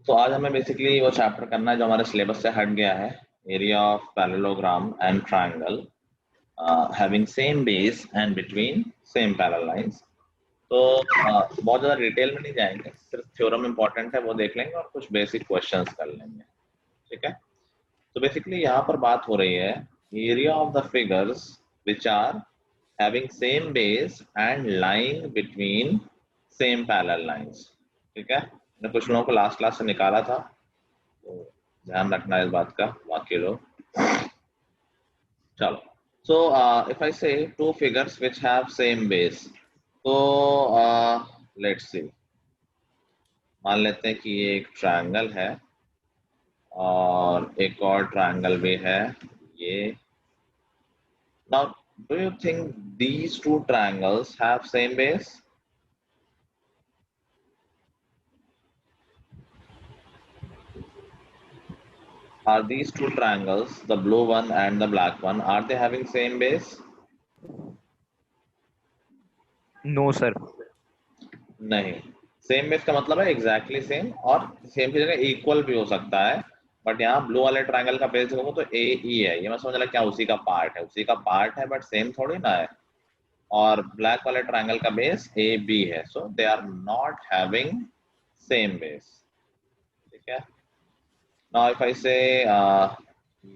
तो आज हमें बेसिकली वो चैप्टर करना है जो हमारे सिलेबस से हट गया है, area of parallelogram and triangle having same base and between same parallel lines. तो बहुत ज़्यादा डिटेल में नहीं जाएंगे, सिर्फ थ्योरम इंपॉर्टेंट है वो देख लेंगे और कुछ बेसिक क्वेश्चंस कर लेंगे, ठीक है। तो बेसिकली यहाँ पर बात हो रही है area of the figures which are having same base and lying between same parallel lines, ठीक है। मैंने कुछ लोगों को लास्ट क्लास से निकाला था, तो ध्यान रखना इस बात का बाकी लोग। चलो, so if I say two figures which have same base, तो let's see, मान लेते हैं कि ये एक ट्रायंगल है और एक और ट्रायंगल भी है ये। Now do you think these two triangles have same base? Are these two triangles, the blue one and the black one, are they having same base? No sir. नहीं, सेम बेस का मतलब है exactly same, और same की जगह equal भी हो सकता है। बट यहाँ ब्लू वाले ट्रायंगल का बेस देखो तो ए ई है, ये मैं समझ रहा क्या उसी का पार्ट है, उसी का पार्ट है बट सेम थोड़ी ना है। और ब्लैक वाले ट्रायंगल का बेस ए बी है, so they are not having same base, ठीक है। नाउ इफ आई से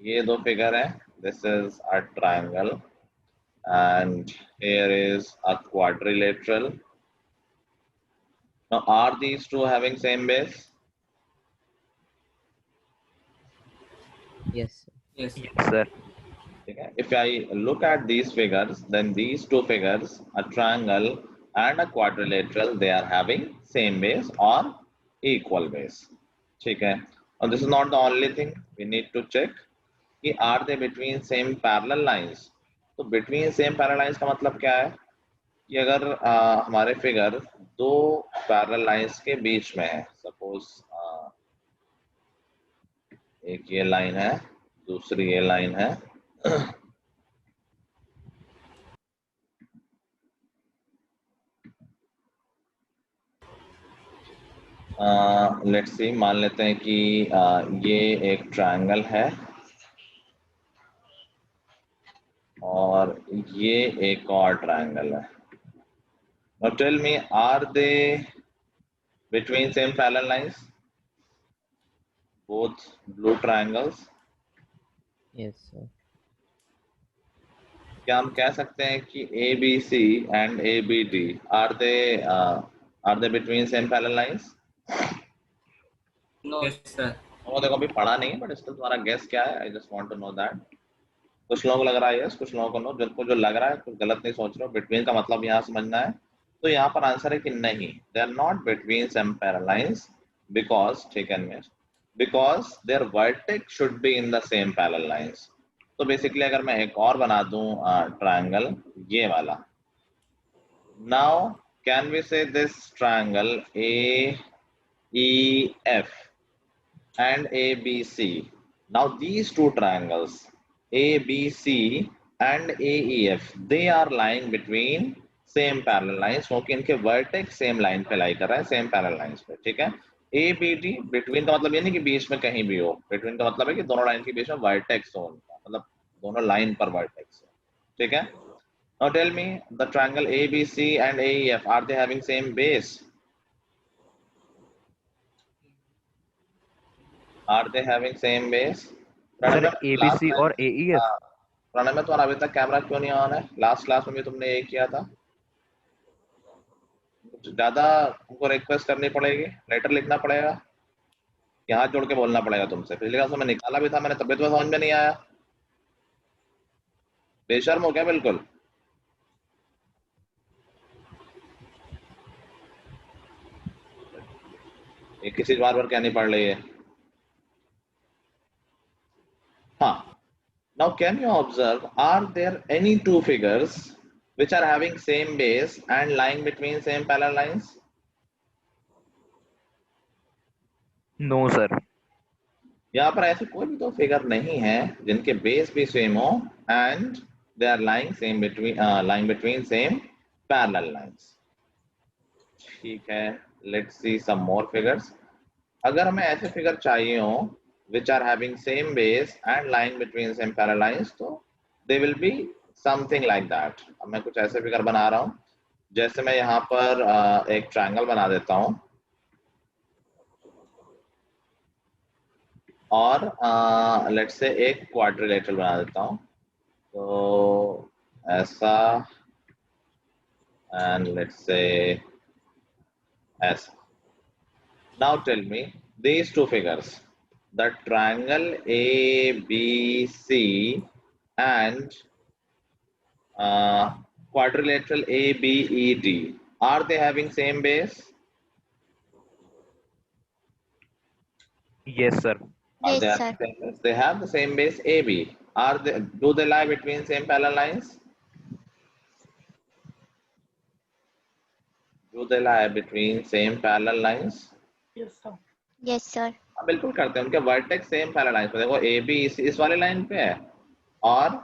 ये दो फिगर है, this is a triangle and here is a quadrilateral. Now, are these two having same base? Yes. Yes sir. If I look at these figures, then these two figures, a triangle and a quadrilateral, they are having same base or equal base. ठीक है, and this is not the only thing we need to check कि are they between same parallel lines. तो between same parallel lines का मतलब क्या है कि अगर हमारे फिगर दो पैरेलल लाइंस के बीच में है, सपोज एक ये लाइन है, दूसरी ये लाइन है, लेट्स सी, मान लेते हैं कि ये एक ट्रायंगल है और ये एक और ट्रायंगल है। Now tell me, are they between same parallel lines? Both blue triangles? Yes, sir. क्या हम कह सकते हैं कि ABC and ABD are they between same parallel lines? No, yes, sir. वो देखो अभी पढ़ा नहीं है, बट स्टिल तुम्हारा गेस क्या है? I just want to know that. कुछ लोगों को लग रहा है यस, कुछ लोगों को नो। जिनको जो लग रहा है कुछ गलत नहीं सोच रहे हो, बिटवीन का मतलब यहाँ समझना है। तो यहाँ पर आंसर है कि नहीं, they are not between some parallel lines because, ठीक है, because their vertex should be in the same parallel lines. तो बेसिकली अगर मैं एक और बना दूं ट्रायंगल ये वाला, now can we say this triangle AEF and ABC. Now these two triangles ABC and AEF, they are lying between same parallel lines, क्योंकि इनके वर्टेक्स सेम लाइन पे लाई कर रहा है, सेम पैरेलल लाइंस पे, ठीक है। ABD, बिटवीन का मतलब ये नहीं कि बीच में कहीं भी हो, बिटवीन का मतलब है कि दोनों लाइन के बीच में वर्टेक्स हो उनका, मतलब दोनों लाइन पर वर्टेक्स हो, ठीक है। Now tell me, the triangle ABC and AEF, are they having same base? Are they having same base? Sir ABC और AEF। प्रणय में तुम्हारा अभी तक कैमरा क्यों नहीं ऑन है? लास्ट क्लास में भी तुमने ये किया था। ज्यादा तुमको रिक्वेस्ट करनी पड़ेगी, लेटर लिखना पड़ेगा, हाथ जोड़ के बोलना पड़ेगा तुमसे। पिछली क्लास में निकाला भी था मैंने, तबियत में समझ में नहीं आया। बेशर्म हो गया बिल्कुल। ये किसी बार बार क्या नहीं पढ़ रही है। हाँ, now can you observe, are there any two figures which are having same base and lying between same parallel lines? No sir. यहाँ पर ऐसे कोई भी दो फिगर नहीं है जिनके बेस भी सेम हो and they are lying between same parallel lines, ठीक है। Let's see some more figures. अगर हमें ऐसे फिगर चाहिए हो which are having same base and lying between same parallel lines, तो they will be something like that. अब मैं कुछ ऐसे फिगर बना रहा हूँ, जैसे मैं यहाँ पर एक ट्रायंगल बना देता हूँ और लेट्स से एक क्वाड्रिलेटरल बना देता हूँ, तो ऐसा and let's say ऐसा. Now tell me these two figures, the triangle ABC and quadrilateral ABED, are they having same base? Yes, sir. Are Yes, they sir. having same base? They have the same base AB. Are they? Do they lie between same parallel lines? Do they lie between same parallel lines? Yes, sir. हाँ, बिल्कुल करते हैं. उनके vertex same parallel line पे, देखो A B इस वाले line पे है और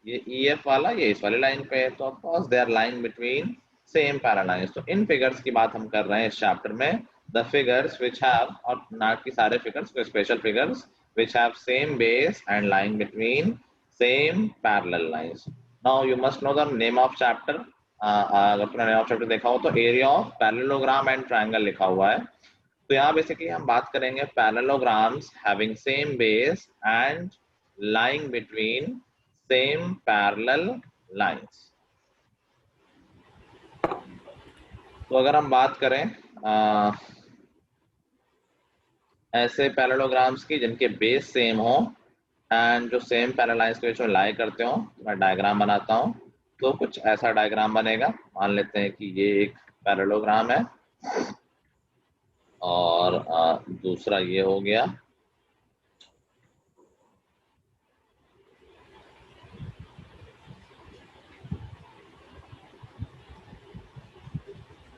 ये ई एफ वाला ये इस वाले लाइन पे है, तो of course they are line between same parallel lines. तो इन फिगर्स की बात हम कर रहे हैं इस चैप्टर में, द फिगर्स व्हिच हैव, और ना कि सारे फिगर्स, कोई special figures which have same base and line between same parallel lines. Now you must know the name of chapter. अगर तुमने नेम ऑफ चैप्टर देखा हो तो area of parallelogram and triangle लिखा हुआ है. तो यहाँ बेसिकली हम बात करेंगे parallelograms having same base and lying between same parallel lines. तो अगर हम बात करें ऐसे पैरेललोग्राम्स की जिनके बेस सेम हो एंड जो सेम पैरेलल लाइंस के बीच में लाई करते हो, तो मैं डायग्राम बनाता हूँ. तो कुछ ऐसा डायग्राम बनेगा. मान लेते हैं कि ये एक पैरेललोग्राम है और दूसरा ये हो गया.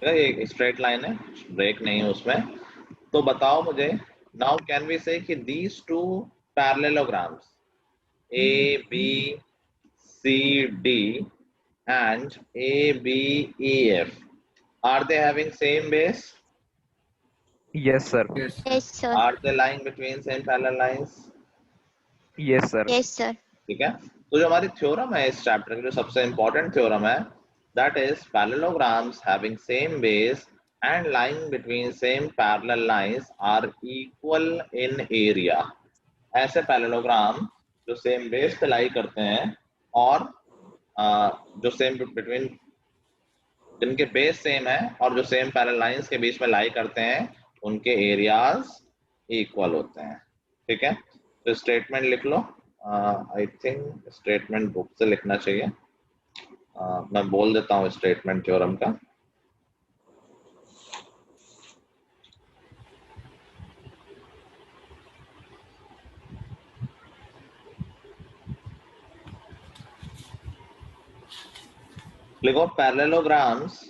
ये स्ट्रेट लाइन है, ब्रेक नहीं है उसमें. तो बताओ मुझे, नाउ कैन वी से कि these two parallelograms A B C D and A B E F, are they having same base? Yes, sir. Yes, sir. Are they lying between same parallel lines? Yes, sir. Yes, sir. ठीक है. तो जो हमारी theorem है इस chapter की, जो सबसे इंपॉर्टेंट थ्योरम है, that is parallelograms having same base and lying between same parallel lines are equal in area. ऐसे पैरेललोग्राम जो सेम बेस पे लाई करते हैं और जो सेम बिटवीन, जिनके बेस सेम है और जो सेम पैरेलल लाइंस के बीच में लाई करते हैं, उनके एरियाज इक्वल होते हैं. ठीक है. तो स्टेटमेंट लिख लो. आई थिंक स्टेटमेंट बुक से लिखना चाहिए. मैं बोल देता हूँ स्टेटमेंट थ्योरम का. लिखो parallelograms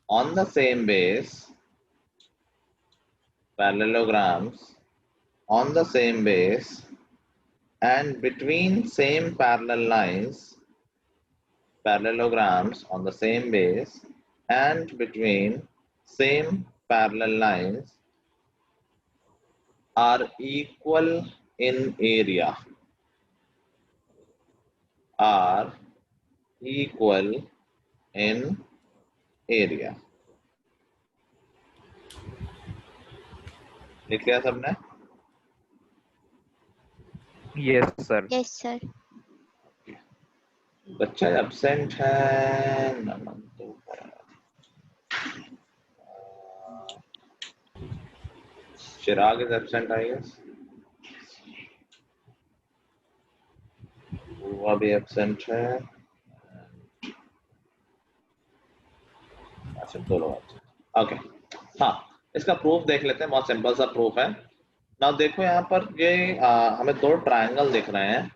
on the same base, parallelograms on the same base and between same parallel lines, parallelograms on the same base and between same parallel lines are equal in area, are equal in area. लिख लिया सबने? Yes, sir. Yes, sir. बच्चा absent है. नमन तो चिराग is absent I guess. वो भी absent है. अच्छा, दो लोग. ओके. हाँ, इसका प्रूफ देख लेते हैं. बहुत सिंपल सा प्रूफ है. नाउ देखो यहाँ पर ये हमें दो ट्रायंगल दिख रहे हैं.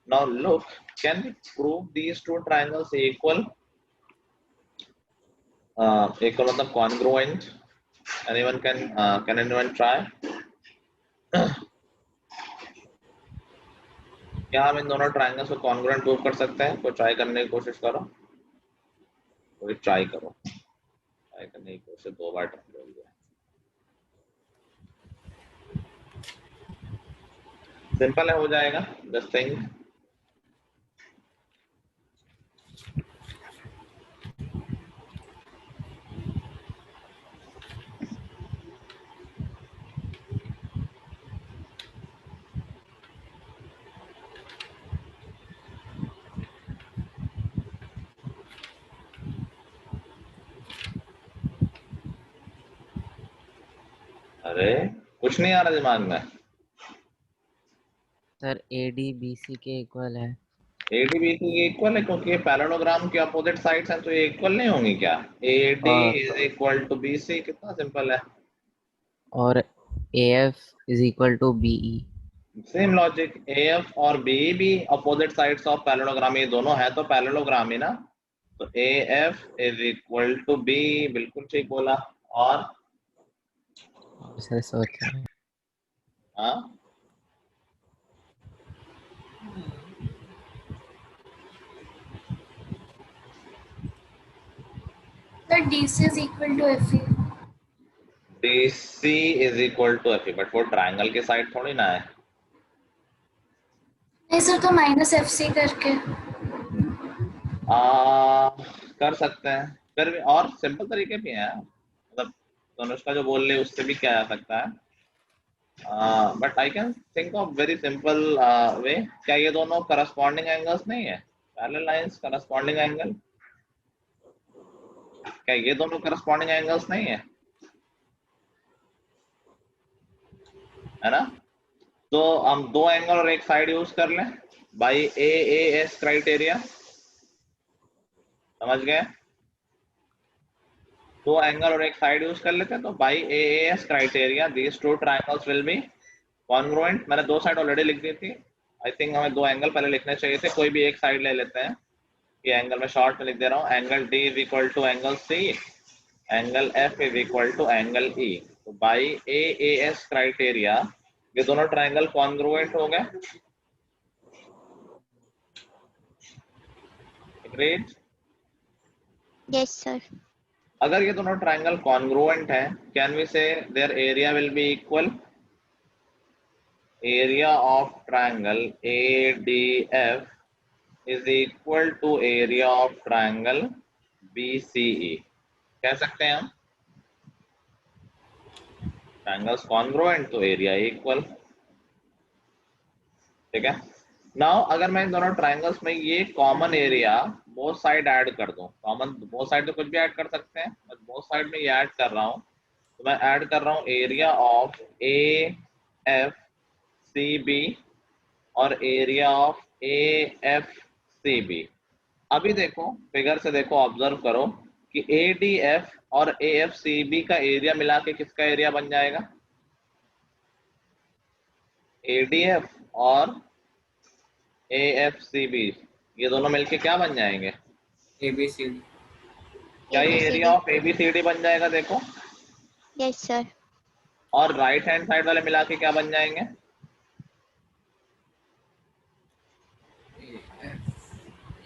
Now look, can we prove these two triangles equal? Equal मतलब congruent. Anyone can anyone try? क्या हम इन दोनों ट्रायंगल्स को कॉन्ग्रुएंट प्रूव कर सकते हैं? कोई ट्राई करने की कोशिश करो. कोई ट्राई करो. ट्राई करने की कोशिश 2 बार ट्राई हो गया। सिंपल है, हो जाएगा। Just think. अरे कुछ नहीं आ रहा दिमाग में। सर ADBC के इक्वल है। ADBC के इक्वल है क्योंकि ये पैरेललोग्राम की अपोजिट साइड्स हैं, तो ये इक्वल नहीं होंगी क्या? AD और इज इक्वल टू BC, कितना सिंपल है। और AF is equal to BE। Same logic, AF और BE भी अपोजिट साइड्स ऑफ पैरेललोग्राम, ये दोनों है तो पैरेललोग्राम ही ना। तो AF is equal to B, बिल्कुल ठीक बोला। और सर सोच रहे हैं। हाँ, Sir, DC is equal to FE. DC is equal to FE, but वो ट्रायंगल के साइड थोड़ी ना है। नहीं सर, तो माइनस FC करके। कर सकते हैं, फिर भी और सिंपल तरीके भी हैं, मतलब तनुष्का जो बोल रही है उससे भी किया जा सकता है। But I can think of very simple way. क्या ये दोनों करस्पॉन्डिंग एंगल्स नहीं है? पैरेलल लाइंस करस्पॉन्डिंग एंगल, क्या ये दोनों करस्पॉन्डिंग एंगल्स नहीं है? है ना? तो हम दो एंगल और एक साइड यूज कर लें बाई AAS क्राइटेरिया। समझ गए? दो एंगल और एक साइड यूज कर लेते हैं, तो by AAS criteria these two triangles will be congruent. मैंने दो साइड ऑलरेडी लिख दी थी। आई थिंक हमें दो एंगल पहले लिखने चाहिए थे, कोई भी एक साइड ले लेते हैं। ये एंगल में शॉर्ट में लिख दे रहा हूँ, angle D is equal to angle C, angle F is equal to angle E। तो बाई AAS क्राइटेरिया ये दोनों ट्रायंगल कॉन्ग्रुएंट हो गए। ग्रेट। Yes, sir. अगर ये दोनों ट्रायंगल कॉन्ग्रुएंट है, can we say their area will be equal? Area of triangle ADF is equal to area of triangle BCE, कह सकते हैं हम। ट्रायंगल्स कॉन्ग्रुएंट तो एरिया इक्वल। ठीक है। नाउ अगर मैं इन दोनों ट्रायंगल्स में ये common area both side add कर दूं, कॉमन बोथ साइड तो कुछ भी ऐड कर सकते हैं, मैं बोथ साइड में ये ऐड कर रहा हूं, तो मैं ऐड कर रहा हूं एरिया ऑफ AFCB और एरिया ऑफ AFCB। अभी देखो फिगर से, देखो ऑब्जर्व करो कि ADF और AFCB का एरिया मिला के किसका एरिया बन जाएगा? ADF और AFCB ये दोनों मिलके क्या बन जाएंगे? ABCD। क्या ये ABCD. एरिया ऑफ ABCD बन जाएगा? देखो। Yes, sir. और राइट हैंड साइड वाले मिला के क्या बन जाएंगे?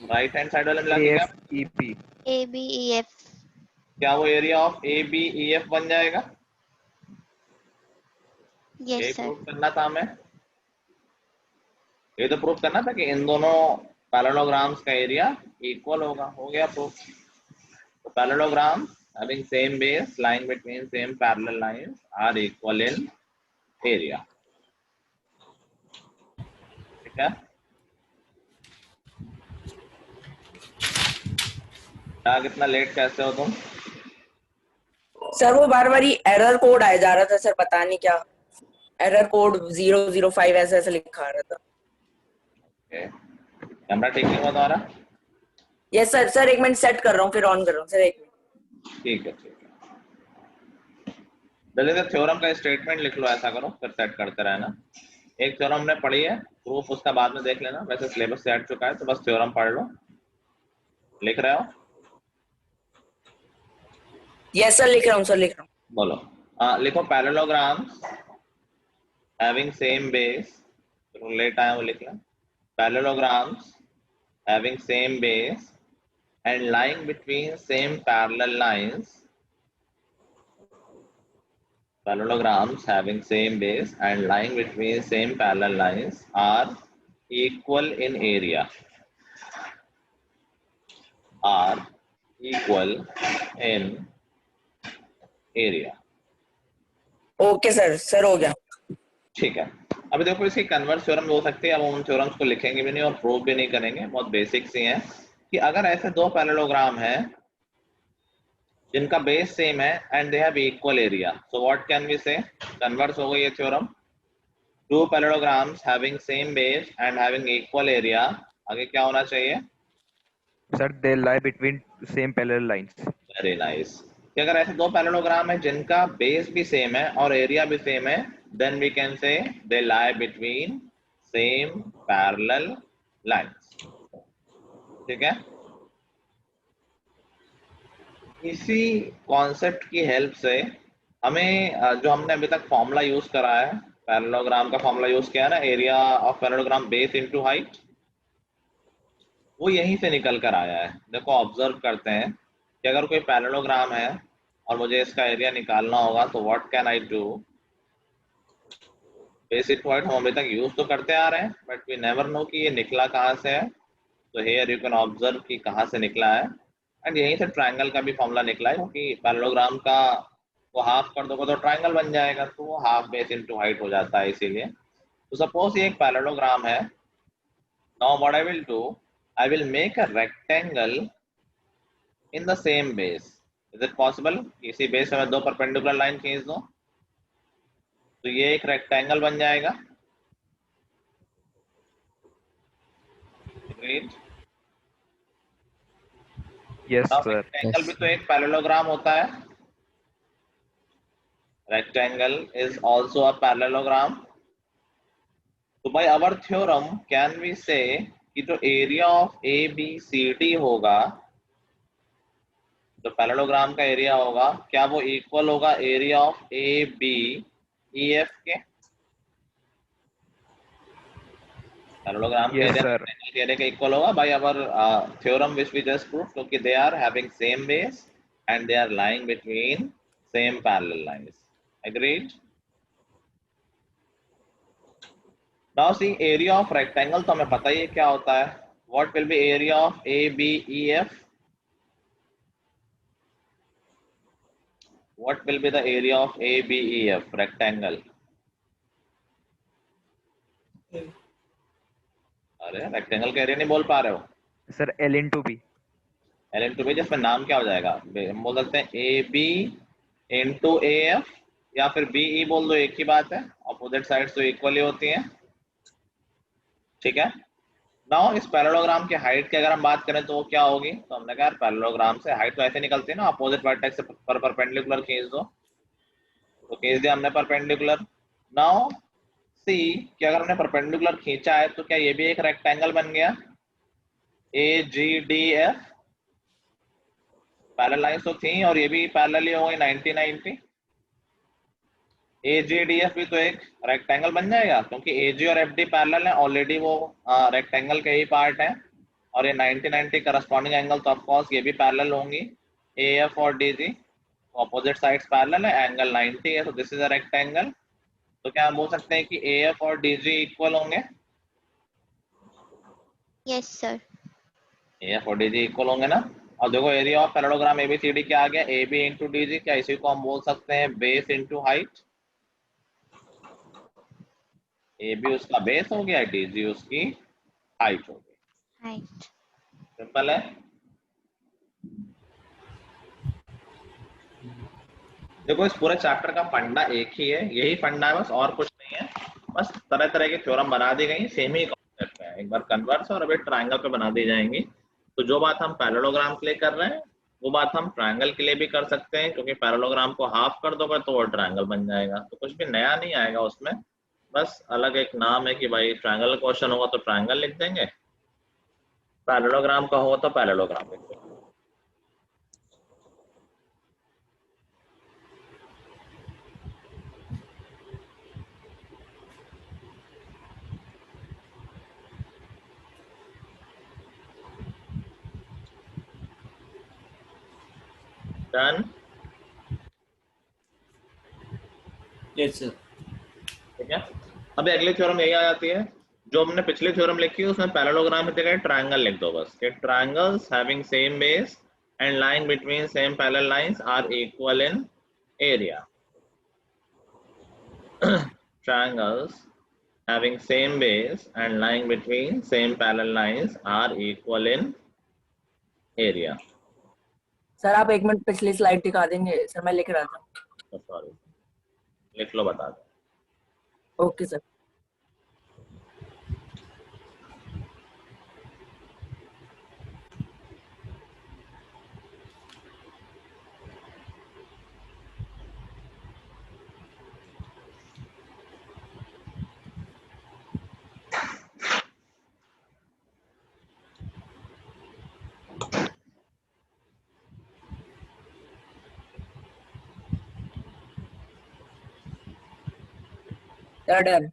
राइट हैंड साइड वाले मिला के क्या? AFEP. ABEF. क्या वो एरिया ऑफ ABEF बन जाएगा? Yes, यही sir. प्रूफ करना था हमें। ये तो प्रूफ करना था कि इन दोनों पैरेललोग्राम्स का एरिया इक्वल होगा। हो गया प्रूफ। तो parallelogram having same base lying between same parallel lines are equal in area। ठीक है। क्या कितना लेट कैसे हो तुम? सर वो बार बार एरर कोड आया जा रहा था सर, पता नहीं क्या एरर कोड 005 ऐसे ऐसे लिखा आ रहा था। कैमरा ठीक नहीं हुआ तुम्हारा? Yes sir. सर एक मिनट सेट कर रहा हूँ फिर ऑन कर रहा हूँ सर, एक मिनट। ठीक है ठीक है। जल्दी से थ्योरम का स्टेटमेंट लिख लो, ऐसा करो फिर सेट करते रहना। एक थ्योरम हमने पढ़ी है, प्रूफ उसका बाद में देख लेना, वैसे सिलेबस से हट चुका है तो बस थ्योरम पढ़ लो। लिख रहे हो? यस सर लिख रहा हूँ सर, लिख रहा हूँ। बोलो। लिखो parallelograms having same base, late आया वो लिख लें। Parallelograms having same base and lying between same parallel lines parallelograms having same base and lying between same parallel lines are equal in area. Are equal in area. Okay sir हो गया। ठीक है, अभी देखो इसकी कन्वर्स थ्योरम हो सकती है, अब हम उन थ्योरम्स को लिखेंगे भी नहीं और प्रूव भी नहीं करेंगे, बहुत बेसिक सी हैं कि अगर ऐसे दो पैरेललोग्राम हैं जिनका बेस सेम है and they have equal area, so what can we say, converse हो गई ये theorem. Two parallelograms having same base and having equal area, आगे क्या होना चाहिए? Sir, they lie between same parallel lines. Very nice, कि अगर ऐसे दो पैरेललोग्राम है जिनका बेस भी सेम है और एरिया भी सेम है, then we can say they lie between same parallel lines. ठीक है, इसी कॉन्सेप्ट की हेल्प से हमें जो हमने अभी तक फॉर्मूला यूज करा है, पैरेललोग्राम का फॉर्मूला यूज किया है ना, area of parallelogram base into height, वो यहीं से निकल कर आया है। देखो ऑब्जर्व करते हैं कि अगर कोई पैरेललोग्राम है और मुझे इसका एरिया निकालना होगा तो what can I do, base into height हम अभी तक यूज तो करते आ रहे हैं बट वी नेवर नो कि ये निकला कहाँ से है। तो हियर यू कैन ऑब्जर्व कि कहाँ से निकला है, एंड यहीं से ट्रायंगल का भी फॉर्मूला निकला है, क्योंकि पैरेललोग्राम का वो हाफ कर दोगे तो ट्रायंगल बन जाएगा, तो वो हाफ बेस इनटू हाइट हो जाता है इसीलिए। तो सपोज ये एक पैरेललोग्राम है, now what I will do, I will make a rectangle in the same base. Is it possible? इसी बेस में मैं दो परपेंडिकुलर लाइन खींच दूं तो ये एक रेक्टेंगल बन जाएगा। Great, Yes, now sir. Rectangle Yes. भी तो एक पैरेललोग्राम होता है, rectangle is also a parallelogram. तो by our theorem can we say कि जो area of A B C D होगा, जो पैरेललोग्राम का एरिया होगा, क्या वो इक्वल होगा area of A B E F के? पैरेललोग्राम के Yes, एरिया sir. रेक्टेंगल के एरिया के इक्वल होगा by our theorem which we just proved, क्योंकि they are having same base and they are lying between same parallel lines. Agreed? Now see area of rectangle तो हमें पता ही है क्या होता है, what will be area of ABEF? What will be the area of ABEF rectangle? अरे rectangle का area नहीं बोल पा रहे हो? Sir, L into B. L into B, जिसमें नाम क्या हो जाएगा, हम बोल सकते हैं AB इंटू AF या फिर BE बोल दो, एक ही बात है, अपोजिट साइड्स तो इक्वली होती हैं। ठीक है, नाउ इस पैरेललोग्राम की हाइट की अगर हम बात करें तो वो क्या होगी, तो हमने कहा पैरेललोग्राम से हाइट तो ऐसे निकलती है ना, अपोजिट वर्टेक्स से परपेंडिकुलर खींच दो, तो खींच दिया हमने परपेंडिकुलर। नाउ सी कि अगर हमने परपेंडिकुलर खींचा है तो क्या ये भी एक रेक्टेंगल बन गया, AGDF पैरेलल लाइंस तो थी और ये भी पैरेलल ही हो गई 90-90, AGDF भी तो एक रेक्टेंगल बन जाएगा क्योंकि AG और FD पैरेलल है ऑलरेडी, वो रेक्टेंगल के ही पार्ट है, और ये 90-90 करस्पॉन्डिंग एंगल, तो ऑफ कोर्स ये भी पैरेलल होंगी, AF और DG ऑपोजिट साइड्स पैरेलल है, एंगल 90 है, तो दिस इज अ रेक्टेंगल। तो क्या हम बोल सकते हैं कि AF और DG इक्वल होंगे? Yes, sir. AF और DG इक्वल होंगे ना। और देखो एरिया ऑफ पैरेललोग्राम ABCD क्या आ गया, AB इंटू DG, क्या इसी को हम बोल सकते हैं बेस इंटू हाइट? AB उसका बेस हो गया, DG उसकी हाइट हो गई, Height. सिंपल है। देखो इस पूरे चैप्टर का फंडा एक ही है, यही फंडा है बस, और कुछ नहीं है, बस तरह तरह की थ्योरम बना दी गई, सेम ही कॉन्सेप्ट है, एक बार कन्वर्स और अभी ट्रायंगल पे बना दी जाएंगी। तो जो बात हम पैरेललोग्राम के लिए कर रहे हैं वो बात हम ट्रायंगल के लिए भी कर सकते हैं, क्योंकि पैरेललोग्राम को हाफ कर दोगे तो वो ट्रायंगल बन जाएगा, तो कुछ भी नया नहीं आएगा उसमें, बस अलग एक नाम है कि भाई ट्रायंगल क्वेश्चन होगा तो ट्रायंगल लिख देंगे, पैरेललोग्राम का होगा तो पैरेललोग्राम लिख देंगे। Done. Yes sir. ठीक है। अभी अगली थ्योरम यही आ जाती है जो हमने पिछली थ्योरम लिखी है, उसमें पैरेललोग्राम की जगह ट्रायंगल लिख दो बस कि triangles having same base and lying between same parallel lines are equal in area. Triangles having same base and lying between same parallel lines are equal in area. Sir आप एक minute पिछली slide दिखा देंगे sir, मैं लिख रहा था। Sorry, लिख लो, बता दो। Okay sir. डन।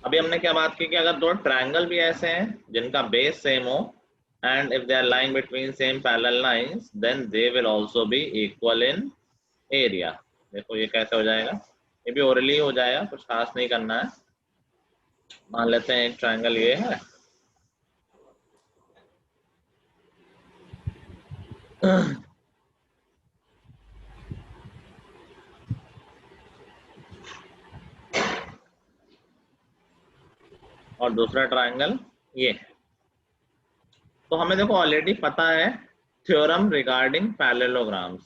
अभी हमने क्या बात की कि अगर दो ट्रायंगल भी ऐसे हैं जिनका बेस सेम हो and if they are lying between same parallel lines then they will also be equal in area। देखो ये कैसे हो जाएगा, ये भी ओरली हो जाएगा, कुछ खास नहीं करना है। मान लेते हैं एक ट्रायंगल ये है और दूसरा ट्रायंगल ये है। तो हमें देखो ऑलरेडी पता है थ्योरम रिगार्डिंग पैरेललोग्राम्स।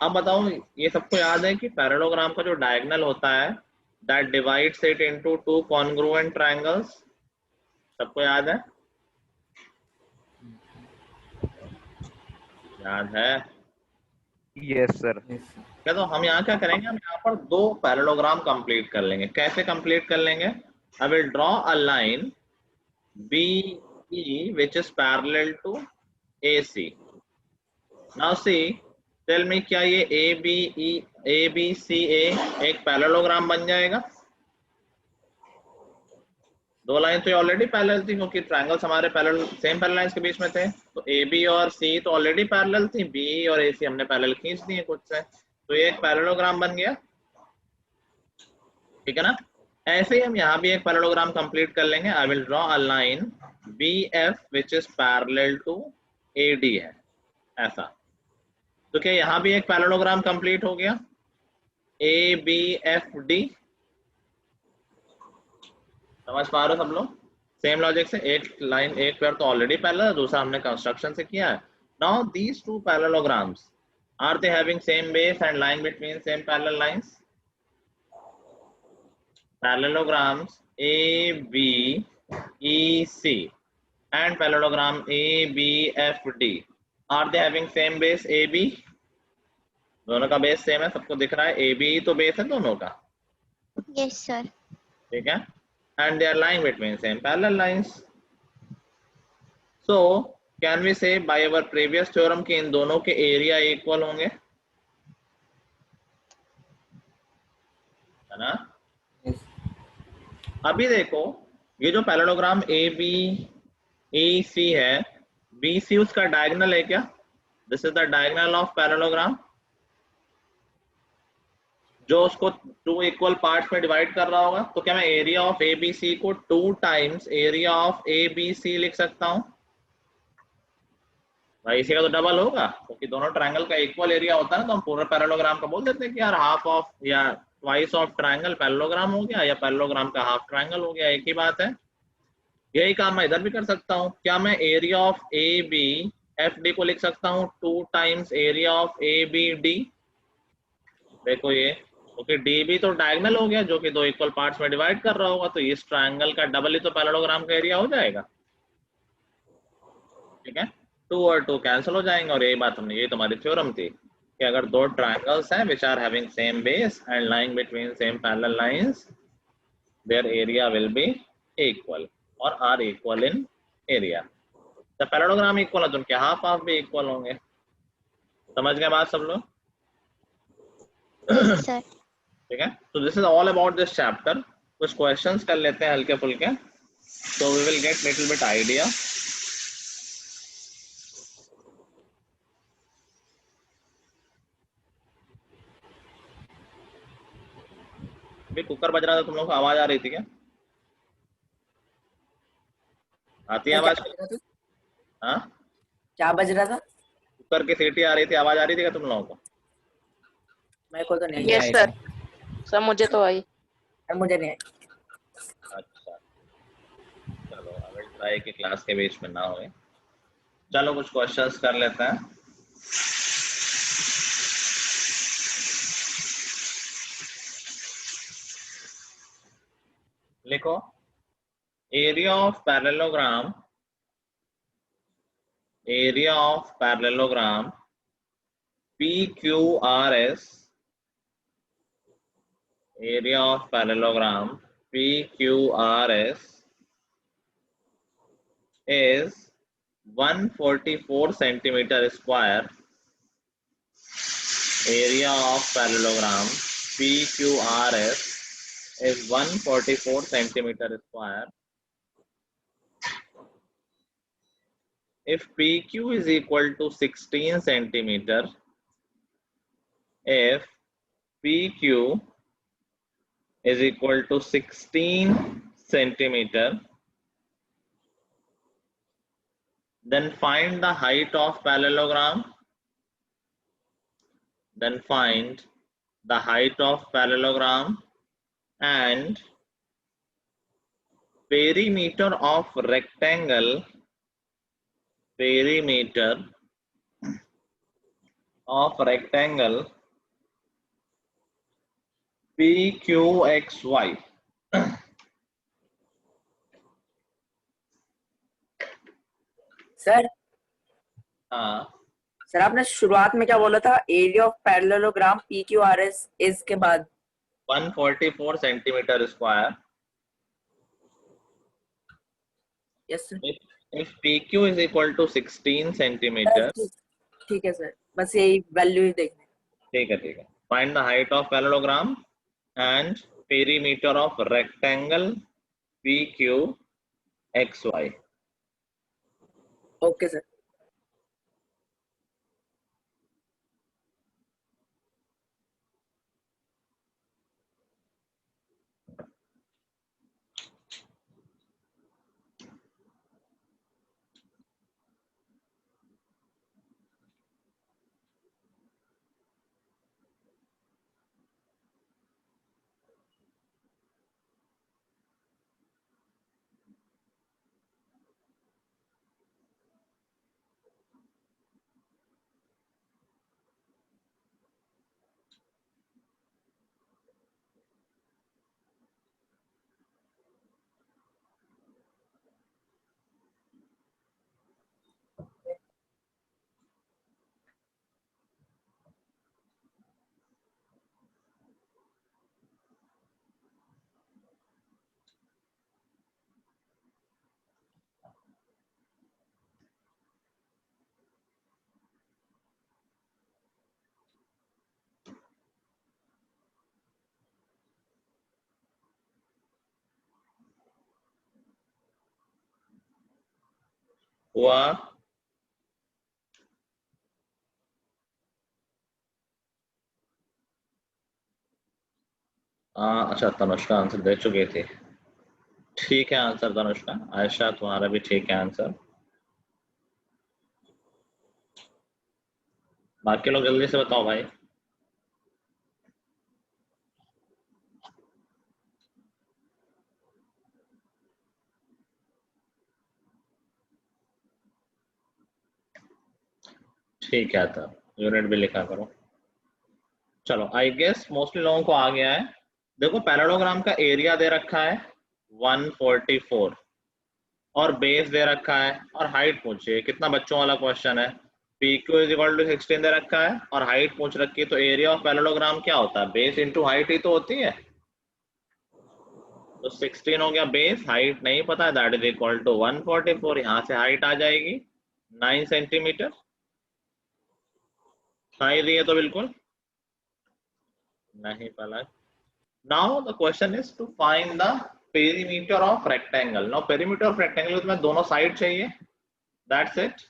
अब बताओ, ये सबको याद है कि पैरेललोग्राम का जो डायगोनल होता है that divides it into two congruent triangles, सबको याद है? याद है? Yes sir. क्या तो हम यहाँ क्या करेंगे, हम यहाँ पर दो पैरेललोग्राम कंप्लीट कर लेंगे। कैसे कंप्लीट कर लेंगे? I will draw a line BE which is parallel to AC। Now see, tell me, क्या ये ABCA एक पैरेललोग्राम बन जाएगा? दो लाइन तो ऑलरेडी पैरेलल थी क्योंकि ट्रायंगल्स हमारे पैरेलल सेम पैरेलल लाइंस के बीच में थे, तो AB और C तो ऑलरेडी पैरेलल थी, BE और AC हमने पैरेलल खींच दिए खुद से, तो ये एक पैरेललोग्राम बन गया। ठीक है ना? ऐसे ही हम यहाँ भी एक पैरेललोग्राम कंप्लीट कर लेंगे। I will draw a line BF which is parallel to AD है, ऐसा। तो क्या यहाँ भी एक पैरेललोग्राम कंप्लीट हो गया ABFD? समझ पा रहे हो सब लोग? सेम लॉजिक से एक लाइन, एक पेयर तो ऑलरेडी पैरेलल है, दूसरा हमने कंस्ट्रक्शन से किया है। Now these two parallelograms are they having same base and line between same parallel lines? Parallelograms ABEC and parallelogram ABFD, are they having same base AB? दोनों का बेस सेम है, सबको दिख रहा है, AB तो बेस है दोनों का। Yes, sir. ठीक है, and they are lying between same parallel lines। So can we say by our previous theorem कि इन दोनों के एरिया इक्वल होंगे, है ना? अभी देखो, ये जो पैरेललोग्राम ABEC है, BC उसका डायगोनल है क्या? This is the diagonal of parallelogram, जो उसको टू इक्वल पार्ट्स में डिवाइड कर रहा होगा। तो क्या मैं एरिया ऑफ ABC को 2 टाइम्स एरिया ऑफ ABC लिख सकता हूँ? भाई इसी का तो डबल होगा, क्योंकि दोनों ट्रायंगल का इक्वल एरिया होता है ना, तो हम पूरा पैरेललोग्राम का बोल देते हैं कि यार हाफ ऑफ या ट्वाइस ऑफ ट्रायंगल पैरेललोग्राम हो गया, या पैरेललोग्राम का हाफ ट्रायंगल हो गया, एक ही बात है। यही काम मैं इधर भी कर सकता हूँ। क्या मैं एरिया ऑफ ABFD को लिख सकता हूँ 2 टाइम्स एरिया ऑफ ABD? देखो ये, क्योंकि DB तो डायगोनल हो गया जो कि 2 इक्वल पार्ट्स में डिवाइड कर रहा होगा, तो इस ट्रायंगल का डबल ही तो पैरेललोग्राम का एरिया हो जाएगा। ठीक है, 2 और 2 कैंसिल हो जाएंगे, और यही बात हमने, यही तुम्हारी थ्योरम थी कि अगर दो ट्रायंगल्स हैं which are having same base and lying between same parallel lines, their area will be equal or are equal in area। जब पैरेललोग्राम इक्वल है तो उनके हाफ हाफ भी इक्वल होंगे। समझ गए बात सब लोग? Yes, sir. ठीक है, तो this is all about this chapter. कुछ क्वेश्चंस कर लेते हैं हल्के फुल्के, so we will get little bit idea। भी कुकर बज रहा था, तुम लोग को आवाज आ रही थी क्या? आती है क्या आवाज? बज रहा था? हाँ, क्या बज रहा था? कुकर की सीटी आ रही थी, आवाज आ रही थी क्या तुम लोगों को? मेरे को तो नहीं यस आई सर, थी। सर मुझे तो आई। मुझे नहीं आई। अच्छा, चलो आई विल ट्राई कि क्लास के बीच में ना होए। चलो कुछ क्वेश्चंस कर लेते हैं। लिखो, area of parallelogram PQRS, area of parallelogram PQRS is 144 centimeter square. Area of parallelogram PQRS is 144 centimeter square. If PQ is equal to 16 centimeter, if PQ is equal to 16 centimeter, then find the height of parallelogram. Then find the height of parallelogram and perimeter of rectangle, perimeter of rectangle PQXY. Sir हाँ, sir आपने शुरुआत में क्या बोला था? Area of parallelogram PQRS is के बाद 144 centimeter square. Yes sir. If PQ is equal to 16 centimeter, ठीक है सर, बस यही वैल्यू ही देखना। ठीक है ठीक है। Find the height of parallelogram and perimeter of rectangle PQXY. Okay sir. हुआ? अच्छा, तनुष्का आंसर दे चुकी थी। ठीक है आंसर तनुष्का। आयशा तुम्हारा भी ठीक है आंसर। बाकी लोग जल्दी से बताओ भाई। ठीक है, तब यूनिट भी लिखा करो। चलो, आई गेस मोस्टली लोगों को आ गया है। देखो, पैरेललोग्राम का एरिया दे रखा है 144 और बेस दे रखा है और हाइट पूछिए। कितना बच्चों वाला क्वेश्चन है। PQ इज इक्वल टू 16 दे रखा है और हाइट पूछ रखी है, तो एरिया ऑफ पैरेललोग्राम क्या होता है? बेस इंटू हाइट ही तो होती है। तो 16 हो गया बेस, हाइट नहीं पता है, दैट इज इक्वल टू 144। यहाँ से हाइट आ जाएगी 9 सेंटीमीटर। सही दिए तो बिल्कुल नहीं Palak. Now the question is to find the perimeter of rectangle. Now perimeter of rectangle में दोनों साइड चाहिए, दैट्स इट।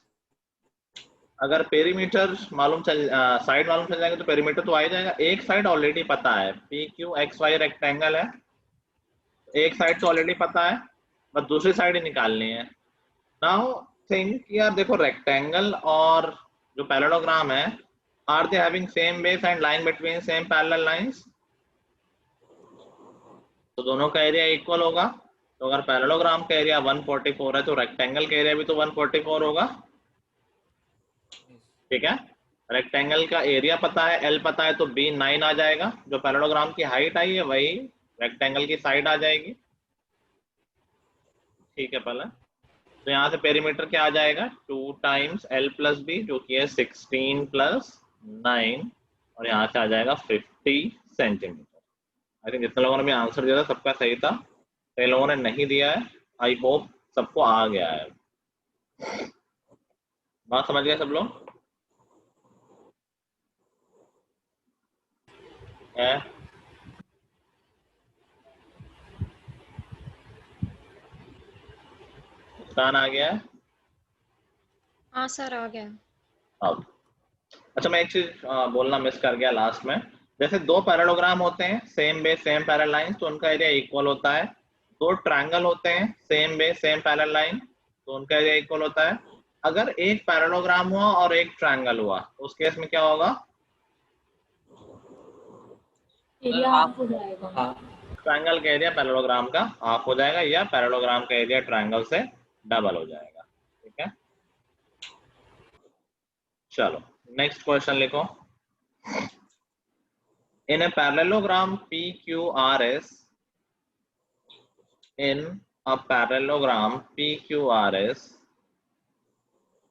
अगर पेरीमीटर मालूम चल साइड मालूम चल जाएगा तो पेरीमीटर तो आ ही जाएगा। एक साइड ऑलरेडी पता है, P Q X Y rectangle है, एक साइड तो ऑलरेडी पता है, बस दूसरी साइड ही निकालनी है। नाउ थिंक यार, देखो रेक्टेंगल और जो पैरेललोग्राम है, are they having same base and line between same parallel lines? तो दोनों का एरिया इक्वल होगा। तो अगर पैरेललोग्राम का एरिया 144 है तो रेक्टेंगल का एरिया भी तो 144 होगा। ठीक है, रेक्टेंगल का एरिया पता है, एल पता है, तो बी 9 आ जाएगा। जो पैरेललोग्राम की हाइट आई है वही रेक्टेंगल की साइड आ जाएगी। ठीक है, पहले तो यहाँ से पेरीमीटर क्या आ जाएगा, 2 टाइम्स एल प्लस बी, जो कि है 16 प्लस 9, और यहाँ से आ जाएगा 50 सेंटीमीटर। आई थिंक जितने लोगों ने भी आंसर दिया था सबका सही था, कई लोगों ने नहीं दिया है। आई होप सबको आ गया है। बात समझ गए सब लोग? है? मुस्कान आ गया है? हाँ सर आ गया। अब अच्छा, मैं एक चीज बोलना मिस कर गया लास्ट में। जैसे दो पैरेललोग्राम होते हैं same base same parallel line, तो उनका एरिया इक्वल होता है। दो ट्रायंगल होते हैं same base same parallel line, तो उनका एरिया इक्वल होता है। अगर एक पैरेललोग्राम हुआ और एक ट्रायंगल हुआ, तो उस केस में क्या होगा? एरिया हाफ हो जाएगा। ट्रायंगल का एरिया पैरेललोग्राम का हाफ हो जाएगा, या पैरेललोग्राम का एरिया ट्रायंगल से डबल हो जाएगा। ठीक है, चलो नेक्स्ट क्वेश्चन लिखो। In a parallelogram PQRS, in a parallelogram PQRS,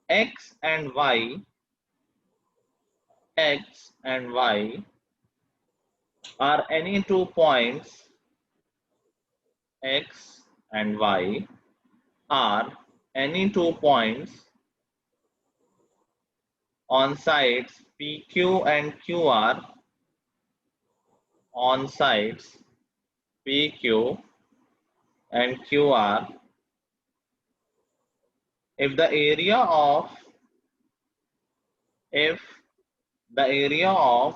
x and y are any 2 points, x and y are any 2 points on sides PQ and QR, on sides PQ and QR, if the area of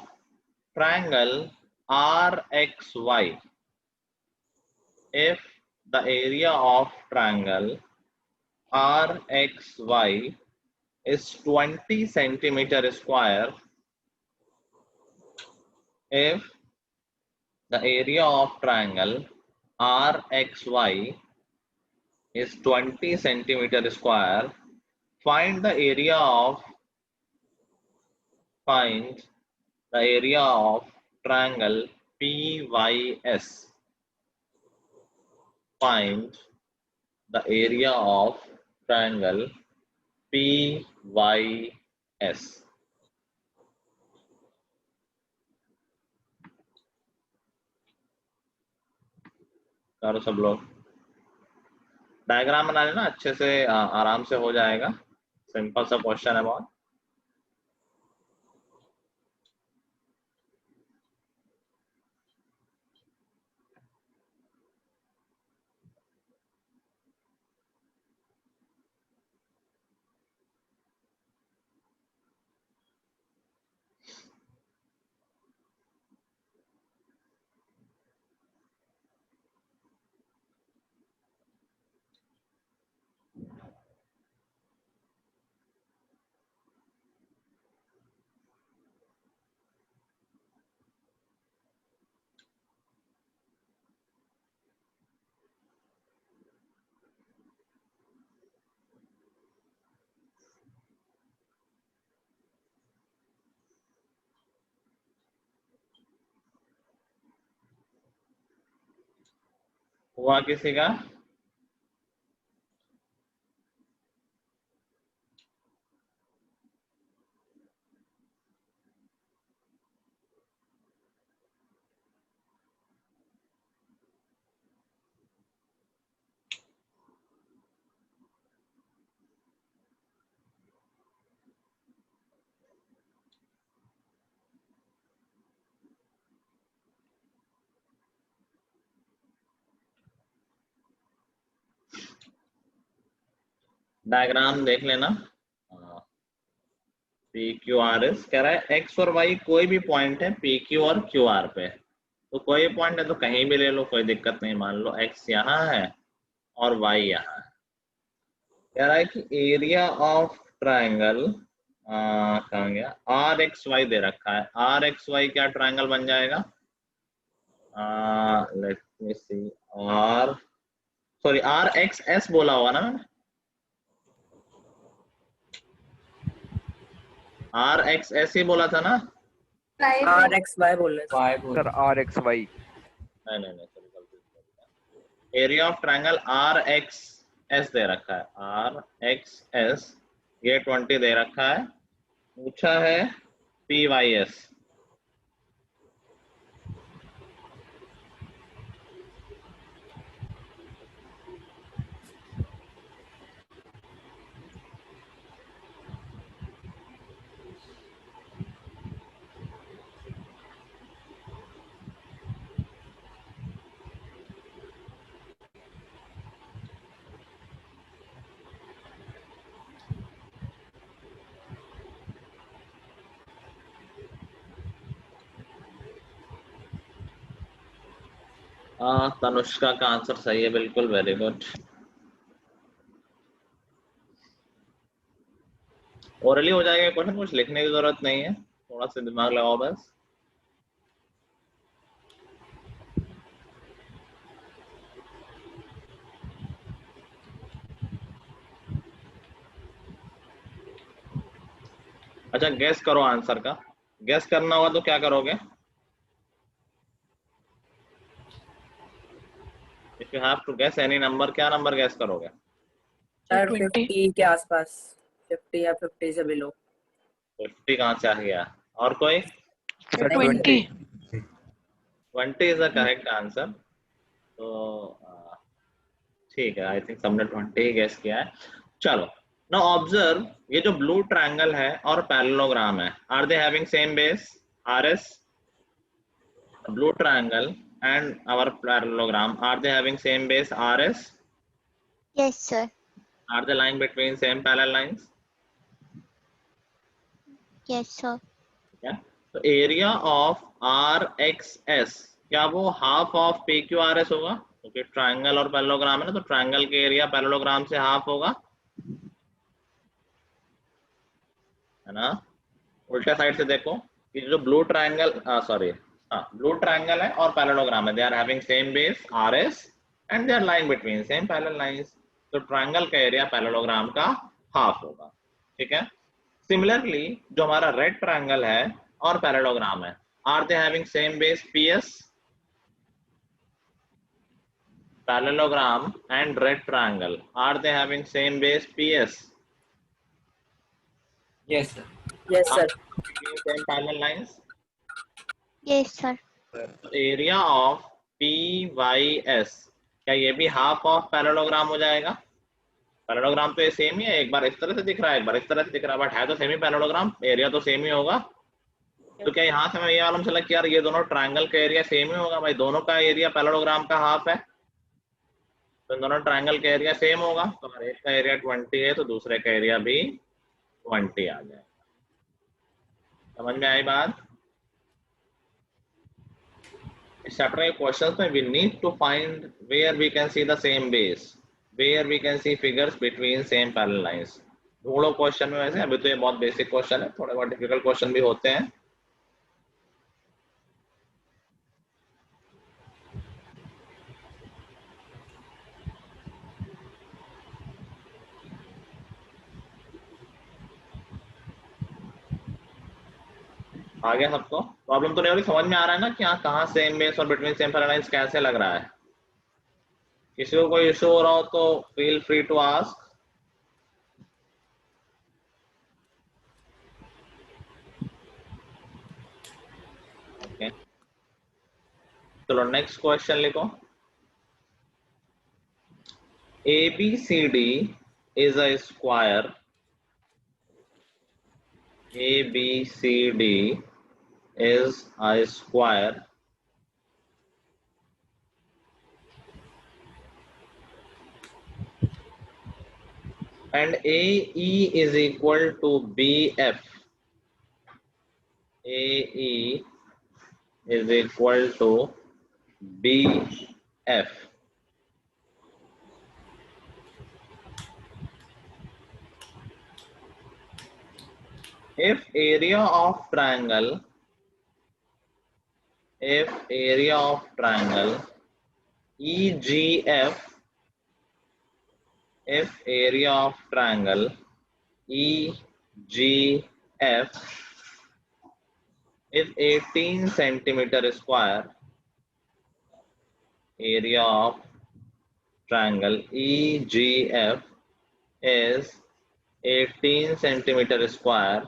triangle RXY, if the area of triangle RXY is 20 centimeter square, if the area of triangle RXY is 20 centimeter square, find the area of triangle PYS. Find the area of triangle PYS. करो सब लोग, diagram बना लेना अच्छे से, आराम से हो जाएगा। सिंपल सा क्वेश्चन है बहुत। हुआ किसी का? डायग्राम देख लेना। पी क्यू आर एस कह रहा है एक्स और वाई कोई भी पॉइंट है पी क्यू और क्यू आर पे, तो कोई पॉइंट है तो कहीं भी ले लो, कोई दिक्कत नहीं। मान लो एक्स यहाँ है और वाई यहाँ है। कह रहा है कि एरिया ऑफ ट्राइंगल कहाँ गया, आर एक्स वाई दे रखा है। आर एक्स वाई क्या ट्राइंगल बन जाएगा? Let me see, R sorry R X S बोला होगा ना मैंने, आर एक्स एस ही बोला था ना? आर एक्स वाई बोल रहे सर आर एक्स वाई। नहीं नहीं नहीं, सॉरी गलती। Area of triangle R X S दे रखा है, आर एक्स एस ये 20 दे रखा है। पूछा है पी वाई एस। तनुष्का का आंसर सही है, बिल्कुल, वेरी गुड। ओरली हो जाएगा क्वेश्चन, कुछ लिखने की जरूरत नहीं है, थोड़ा सा दिमाग लगाओ बस। अच्छा गैस करो आंसर का, गैस करना होगा तो क्या करोगे? If you have to guess any number, क्या नंबर गैस करोगे? सर 50 के आसपास, 50 या 50 से बिलो। 50 कहाँ से आ गया? और कोई? Sir 20। 20 is the correct answer. तो ठीक है, आई थिंक सबने 20 ही गेस किया है। चलो नाउ ऑब्जर्व, ये जो ब्लू ट्रायंगल है और पैरेललोग्राम है, are they having same base R S? Blue triangle and our parallelogram, are they having same base RS? Yes, sir. Are they lying between same parallel lines? Yes, sir. Yeah. So area of RXS, क्या वो half of PQRS होगा? क्योंकि triangle और parallelogram है ना, तो triangle के area parallelogram से हाफ होगा, है ना? उल्टा साइड से देखो कि जो blue triangle sorry blue triangle है और पैरेललोग्राम है, they are having same base RS and they are lying between same parallel lines, तो ट्रायंगल का एरिया पैरेललोग्राम का हाफ होगा। ठीक है। सिमिलरली जो हमारा रेड ट्रायंगल है और पैरेललोग्राम है, are they having same base PS? Parallelogram and red triangle, are they having same base PS? Yes, sir. Yes sir. Same parallel lines? Yes, sir. Area of PYS, क्या ये भी half of parallelogram हो जाएगा? Parallelogram तो ये same ही है, एक बार इस तरह से दिख रहा है, एक बार इस तरह से दिख रहा है, बट है तो सेम ही पैरेललोग्राम, एरिया तो सेम ही होगा। तो क्या यहाँ से हमें ये मालूम चला कि यार ये दोनों ट्रायंगल का एरिया सेम ही होगा? भाई दोनों का एरिया पैरेललोग्राम का हाफ है, तो इन दोनों ट्रायंगल का एरिया सेम होगा, तो अगर एक का एरिया 20 है तो दूसरे का एरिया भी 20 आ जाएगा। समझ में आई बात? इस चैप्टर के क्वेश्चंस में we need to find where we can see the same base, where we can see figures between same parallel lines। ढूंढो क्वेश्चन में। वैसे अभी तो ये बहुत बेसिक क्वेश्चन है, थोड़े बहुत डिफिकल्ट क्वेश्चन भी होते हैं। आगे सबको प्रॉब्लम तो नहीं हो रही, समझ में आ रहा है ना कि यहाँ कहाँ सेम बेस और बिटवीन सेम पैरेलल लाइंस कैसे लग रहा है? किसी को कोई इशू हो रहा हो तो feel free to ask. Okay चलो नेक्स्ट क्वेश्चन लिखो। ABCD is a square, ABCD is a square and AE is equal to BF, AE is equal to BF. If area of triangle EGF, if area of triangle EGF is 18 centimeter square, area of triangle EGF is 18 centimeter square,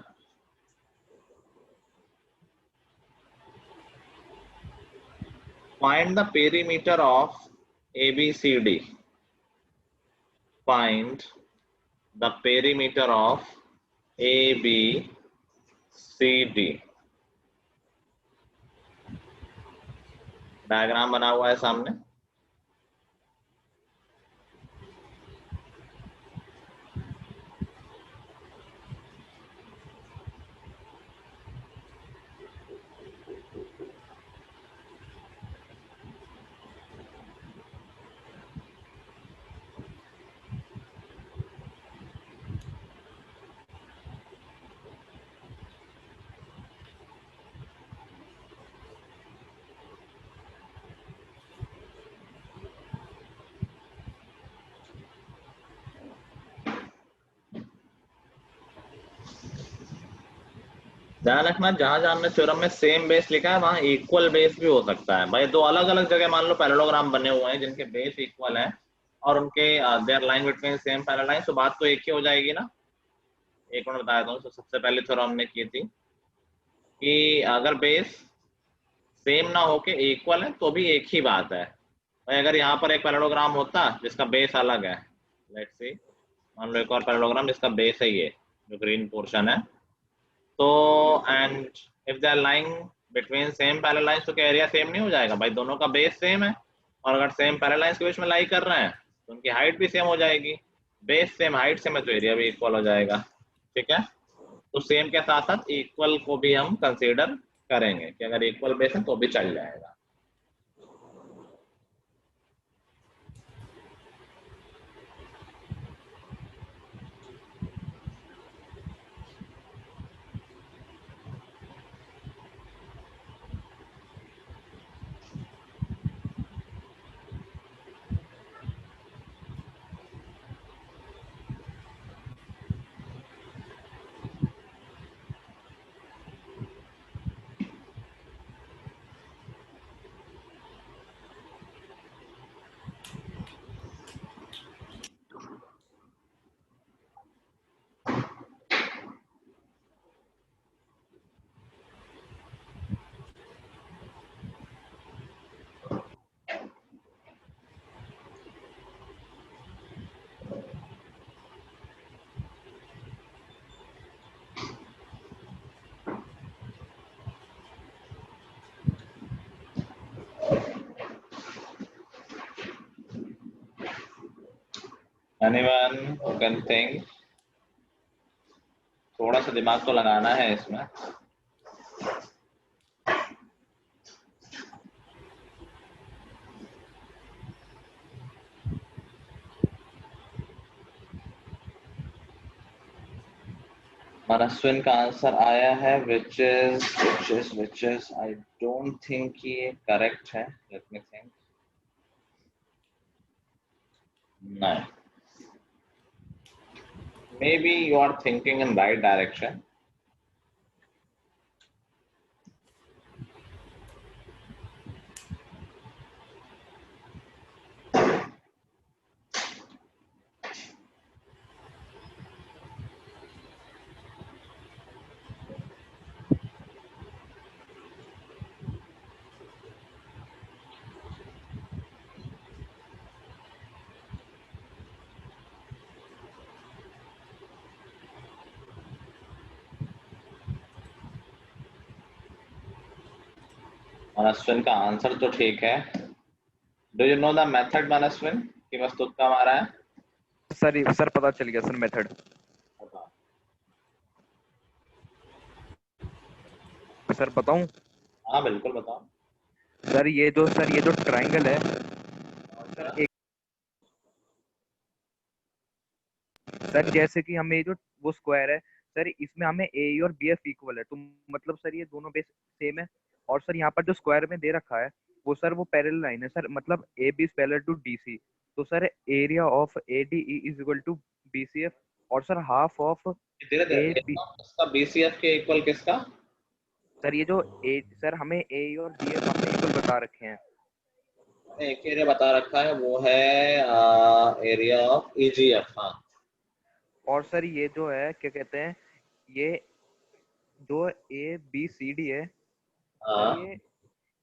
find the perimeter of ABCD. Find the perimeter of ABCD. Diagram बना हुआ है सामने। ध्यान रखना, जहां जहां हमने theorem में सेम बेस लिखा है वहां इक्वल बेस भी हो सकता है। भाई दो अलग अलग जगह मान लो पैरेललोग्राम बने हुए हैं जिनके बेस इक्वल है और उनके they are line between same parallel line, तो बात तो एक ही हो जाएगी ना। एक मिनट बताया था, तो सबसे पहले थ्योरम हमने की थी कि अगर बेस सेम ना होके इक्वल है तो भी एक ही बात है। भाई अगर यहाँ पर एक पैरेललोग्राम होता जिसका बेस अलग है, लेट्स सी मान लो एक और पैरेललोग्राम जिसका बेस है ये जो ग्रीन पोर्शन है, तो and if they are lying between same parallel lines तो क्या एरिया सेम नहीं हो जाएगा? भाई दोनों का बेस सेम है और अगर सेम पैरेलल लाइंस के बीच में लाई कर रहे हैं तो उनकी हाइट भी सेम हो जाएगी। बेस सेम, हाइट सेम है तो एरिया भी इक्वल हो जाएगा। ठीक है, तो सेम के साथ साथ इक्वल को भी हम कंसीडर करेंगे कि अगर इक्वल बेस है तो भी चल जाएगा। Anyone who can think? थोड़ा सा दिमाग तो लगाना है इसमें। मनस्विन का आंसर आया है which is I don't think ये करेक्ट है। Let me think. नहीं, maybe you are thinking in right direction. Manaswin का आंसर तो ठीक है। Do you know the method Manaswin कि बस तुक्का मारा है? सर पता चल गया सर मेथड। सर बताऊं? हाँ बिल्कुल बताओ। सर ये जो ट्राइंगल है, सर एक, सर जैसे कि हमें जो वो स्क्वायर है सर, इसमें हमें ए और बी एफ इक्वल है, तो मतलब सर ये दोनों बेस सेम है। और सर यहाँ पर जो स्क्वायर में दे रखा है वो सर वो पैरेलल लाइन है सर, मतलब A B is parallel to D C. तो sir area of A D E is equal to B C F, और सर हाफ ऑफ धीरे ए धीरे बी। इसका बीसीएफ के इक्वल किसका? सर ये जो ए, सर हमें ए और बी एफ आपने इक्वल बता रखे हैं। एक एरिया बता रखा है, वो है एरिया ऑफ ईजीएफ। हाँ और सर ये जो है क्या कहते हैं, ये जो ए बी सी डी है सर, हाँ। ये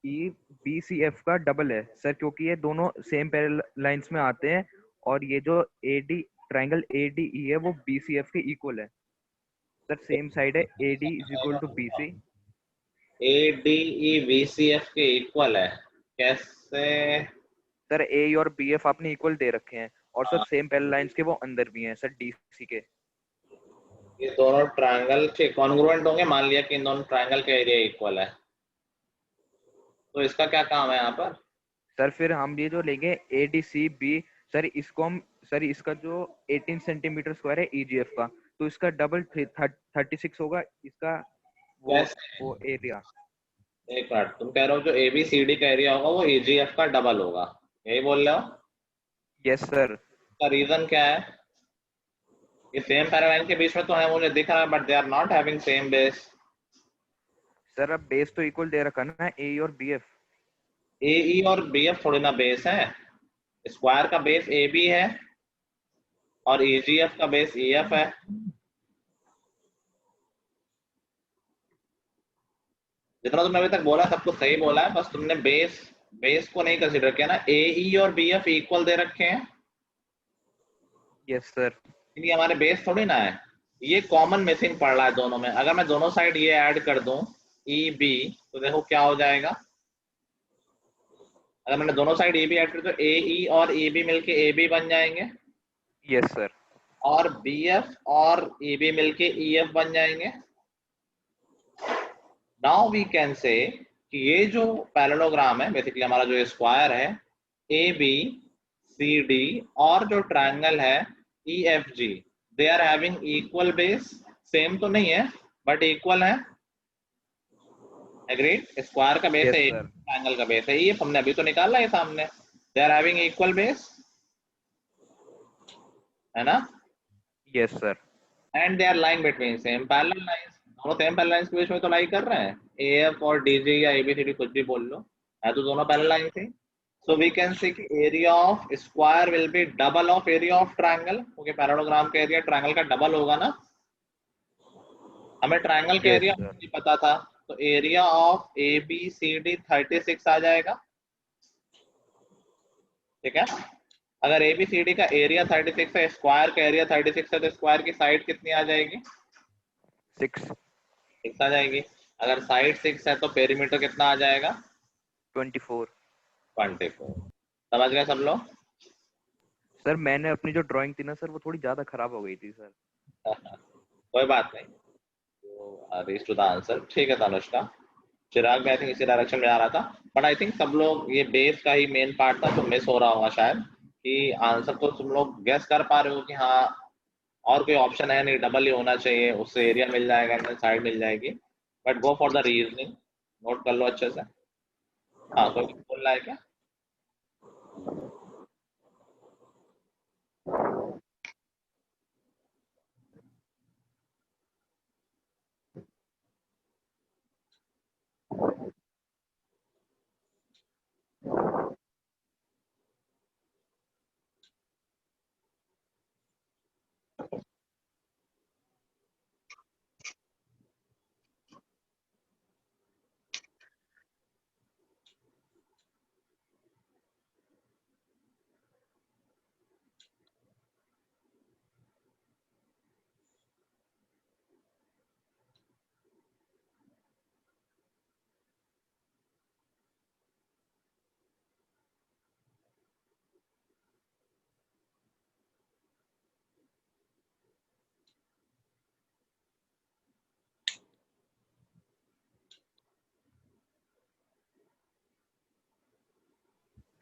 ई बी सी एफ का डबल है सर, क्योंकि ये दोनों सेम पैरेलल लाइंस में आते हैं। और ये जो A D triangle A D E है वो बी सी एफ के इक्वल है सर, सेम साइड है, A D is equal to B C. A D E B C F के इक्वल है कैसे? सर ए और बी एफ आपने इक्वल दे रखे हैं, और सर हाँ, सेम पैरेलल लाइंस के वो अंदर भी हैं सर, डी सी के। ये दोनों ट्रायंगल के कॉन्ग्रुएंट होंगे, मान लिया कि इन दोनों ट्रायंगल का एरिया इक्वल है, तो इसका क्या काम है यहाँ पर? सर फिर हम ये जो लेंगे A D C B, sir इसको हम, सर इसका जो 18 सेंटीमीटर स्क्वायर है ईजीएफ का, तो इसका डबल 36 होगा इसका वो कैसे? वो एरिया। एक मिनट, तुम कह रहे हो जो ए बी सी डी का एरिया होगा वो ईजीएफ का डबल होगा, यही बोल रहे हो? Yes sir. इसका रीजन क्या है? ये सेम पैरालाइन के बीच में तो है, मुझे दिख रहा है, but they are not having same base. Sir अब बेस तो इक्वल दे रखा ना, ए और बी एफ। ए ई और बी एफ थोड़ी ना बेस है। स्क्वायर का बेस ए बी है और ईजीएफ का बेस ई एफ है। जितना तुमने अभी तक बोला सब कुछ सही बोला है, बस तुमने बेस बेस को नहीं कंसीडर किया ना। ए ई और बी एफ इक्वल दे रखे हैं, यस सर। ये हमारे बेस थोड़ी ना है। ये कॉमन मिसिंग पड़ रहा है दोनों में। अगर मैं दोनों साइड ये ऐड कर दूं ई बी, तो देखो क्या हो जाएगा। अगर मैंने दोनों साइड ए बी ऐड कर तो ए ई और ए बी मिलके ए बी बन जाएंगे, यस सर। और बी एफ और ए बी मिलके ई एफ बन जाएंगे। नाउ वी कैन से कि ये जो पैरेललोग्राम है, बेसिकली हमारा जो स्क्वायर है ए बी सी डी और जो ट्रायंगल है E F G, they are having equal base. Same तो नहीं है बट इक्वल है। एग्रीड? स्क्वायर का बेस यस है, सर। ट्रायंगल का बेस है, ये हमने अभी तो निकाला है सामने। They are having equal base, है ना? Yes sir. And they are lying between same parallel lines. दोनों सेम पैरेलल लाइंस के बीच में तो लाई कर रहे हैं। ए एफ और डी जी या ए बी सी डी कुछ भी बोल लो, है तो दोनों पैरेलल लाइन थी। सो वी कैन सी कि area of square will be double of area of triangle, क्योंकि पैरेललोग्राम का एरिया ट्रायंगल का डबल होगा ना। हमें ट्रायंगल का यस एरिया सर। नहीं पता था, तो area of A B C D 36 आ जाएगा। ठीक है? अगर ए बी सी डी का एरिया 36 है, स्क्वायर का एरिया 36 है, तो स्क्वायर की साइड कितनी आ जाएगी? 6। 6 आ जाएगी। अगर साइड 6 है तो पेरीमीटर कितना आ जाएगा? 24। 24। समझ गए सब लोग? सर मैंने अपनी जो ड्राइंग थी ना सर, वो थोड़ी ज्यादा खराब हो गई थी सर। कोई बात नहीं, तो रीच टू द आंसर। ठीक है तनुष्का। चिराग भी आई थिंक इसी डायरेक्शन में आ रहा था, बट आई थिंक सब लोग ये बेस का ही मेन पार्ट था, तो मिस हो रहा होगा शायद कि आंसर तो तुम लोग गेस कर पा रहे हो कि हाँ और कोई ऑप्शन है नहीं, डबल ही होना चाहिए, उससे एरिया मिल जाएगा, साइड मिल जाएगी। But go for the reasoning, note कर लो अच्छे से। हाँ, कोई बोल रहा है क्या?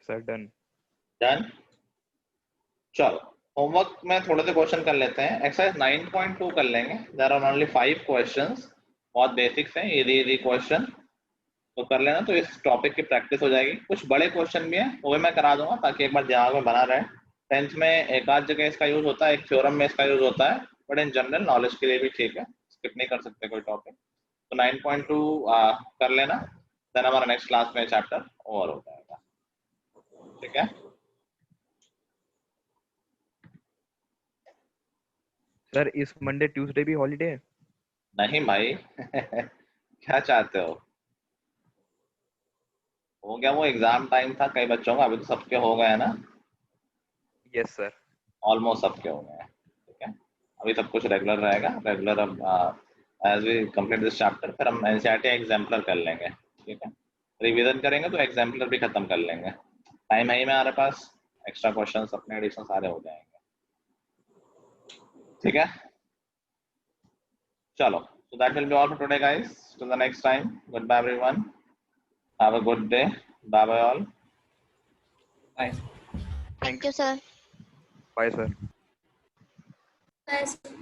Sir done. डन। चलो होमवर्क में थोड़े से क्वेश्चन कर लेते हैं। एक्सरसाइज 9.2 कर लेंगे। देयर आर ओनली 5 क्वेश्चंस, बहुत बेसिक्स हैं, इजी क्वेश्चन तो कर लेना, तो इस टॉपिक की प्रैक्टिस हो जाएगी। कुछ बड़े क्वेश्चन भी हैं, वो भी मैं करा दूंगा ताकि एक बार दिमाग में बना रहे। 10th में एक आध जगह इसका यूज होता है, एक थ्योरम में इसका यूज होता है, बट इन जनरल नॉलेज के लिए भी ठीक है, स्किप नहीं कर सकते कोई टॉपिक। तो 9.2 कर लेना, देन हमारा नेक्स्ट क्लास में चैप्टर ओवर हो जाएगा। ठीक है सर इस मंडे ट्यूसडे भी हॉलीडे है? नहीं भाई क्या चाहते हो गया वो एग्जाम टाइम था कई बच्चों का, अभी तो सबके हो गए हैं ना, यस सर। ऑलमोस्ट सबके हो गए हैं। ठीक है अभी सब कुछ रेगुलर रहेगा। रेगुलर अब as we complete this chapter फिर हम एनसीईआरटी एग्जाम्पलर कर लेंगे। ठीक है रिवीजन करेंगे तो एग्जाम्पलर भी खत्म कर लेंगे। टाइम है ही में हमारे पास, एक्स्ट्रा क्वेश्चंस अपने एडिशन सारे हो जाएंगे। ठीक है चलो, so that will be all for today guys. Till the next time, goodbye everyone, have a good day, bye bye all. Bye. Thank you, sir. Bye sir. Bye, sir.